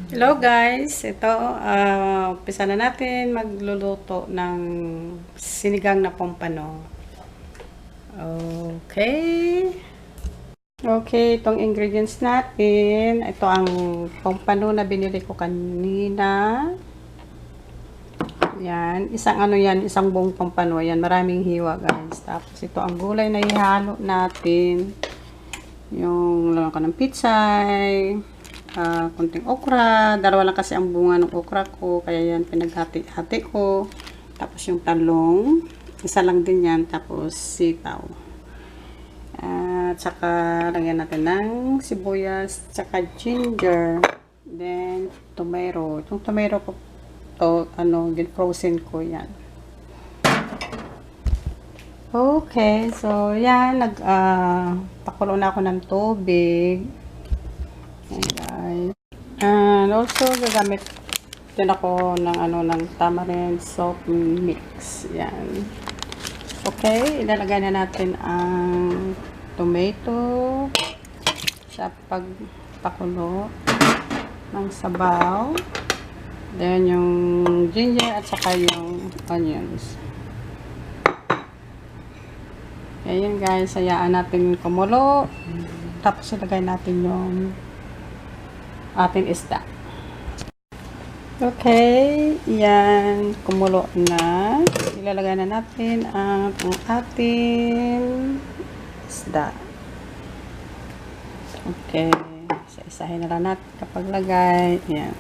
Hello guys, ito umpisa na natin magluluto ng sinigang na pompano. Okay. Okay, itong ingredients natin. Ito ang pompano na binili ko kanina. Yan, isang buong pompano. Yan, maraming hiwa guys. Tapos ito ang gulay na ihalo natin. Yung laman ko ng pitsay. Kunting okra, dalawa lang kasi ang bunga ng okra ko, kaya yan pinaghati-hati ko. Tapos yung talong, isa lang din yan, tapos sitaw. At saka lagyan natin ng sibuyas, saka ginger, then tomato. Itong tomato ko to, frozen ko yan. Okay, so yan, pakulo na ako ng tubig. Ayan. And also gagamit din ako ng tamarind soap mix. Yan. Okay, ilalagay na natin ang tomato sa pagpakulo ng sabaw. Then yung ginger at saka yung onions. Ayan guys, hayaan natin kumulo. Tapos ilagay natin yung ating isda. Okay, yan, kumulo na. Ilalagay na natin ang ating isda. Okay, isa-isahin na lang natin kapag lagay. Yan.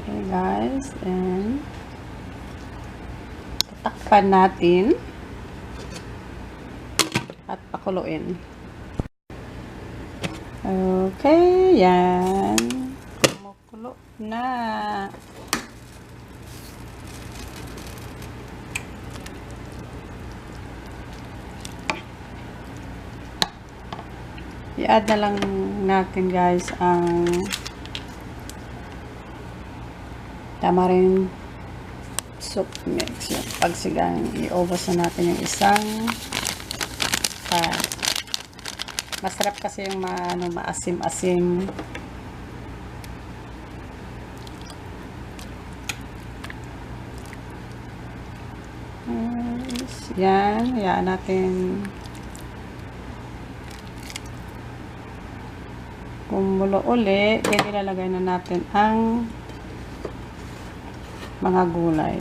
Okay guys, and tatakpan natin at pakuluin. Okay, yan. Kumukulo na. I-add na lang natin guys ang tamarind soup mix. Yung pagsigang, i-ubos na natin yung isang pan. Masarap kasi yung maasim-asim. Yan, hayaan natin kumulo uli. Then ilalagay na natin ang mga gulay.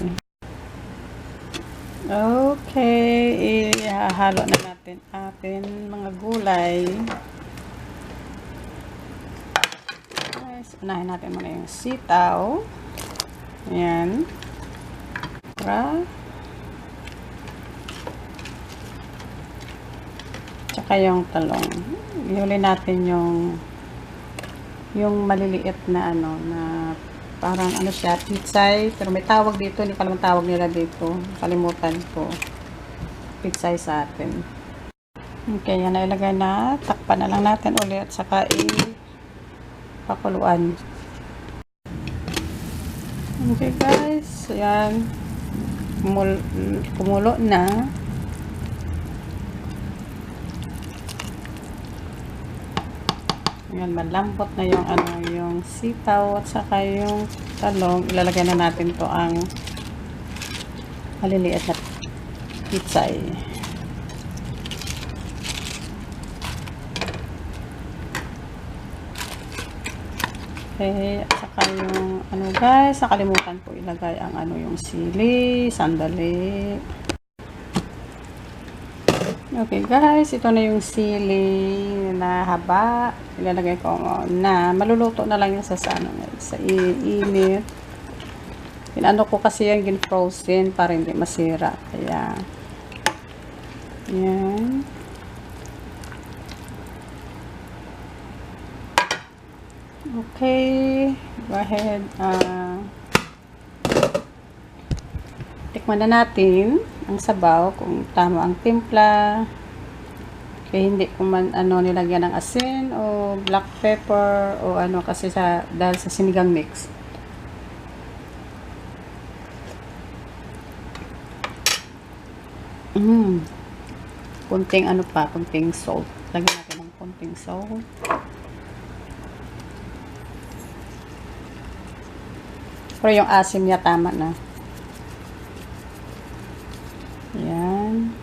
Okay, ihahalo na natin atin mga gulay. Guys, unahin natin muna yung sitaw. Ayan. Tsaka yung talong. Ihuli natin yung maliliit na na parang siya, pitsay, pero may tawag dito, hindi pa naman tawag nila dito, kalimutan ko. Pitsay sa atin. Okay, yan na ilagay na, takpan na lang natin ulit, saka pakuluan. Okay guys, yan, kumulo na. Yan, malambot na yung sitaw at saka yung talong. Ilalagay na natin to ang maliliit na pitsay. Okay, at saka yung guys, nakalimutan ko ilagay ang yung sili. Sandali. Okay guys, ito na yung sili na haba. Ilalagay ko na maluluto na lang yung sa iinit. Pinano ko kasi yung frozen para hindi masira. Kaya yan. Okay, go ahead. Tikman na natin ang sabaw kung tama ang timpla. Kaya hindi ko man nilagyan ng asin o black pepper o kasi dahil sa sinigang mix. Kunting ano pa, kunting salt. Lagyan natin ng kunting salt. Pero yung asim niya tama na. Yan.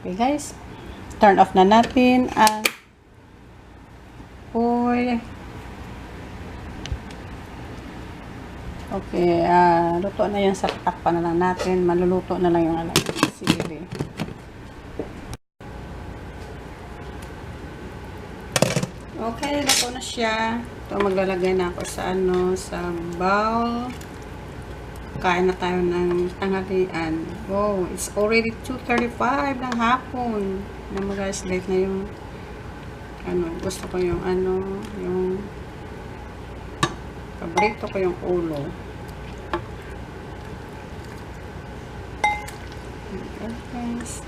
Okay guys, turn off na natin ang oil. Okay, luto na yan, sa takpan na lang natin. Maluluto na lang yung sili. Okay, luto na siya. Ito, maglalagay na ako sa sa bowl. Kain na tayo ng tanghalian. Wow, it's already 2:35 ng hapon. Naman guys, late na yung gusto ko yung yung paborito ko yung ulo. Okay, guys.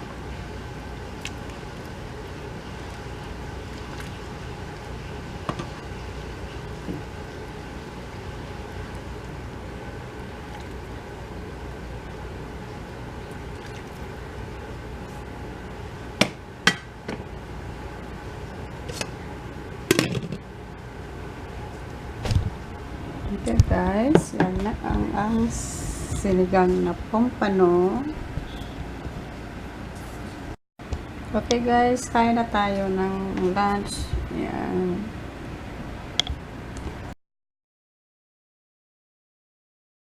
Okay guys, yan na ang sinigang na pompano. Okay guys, kain na tayo ng lunch. Yan.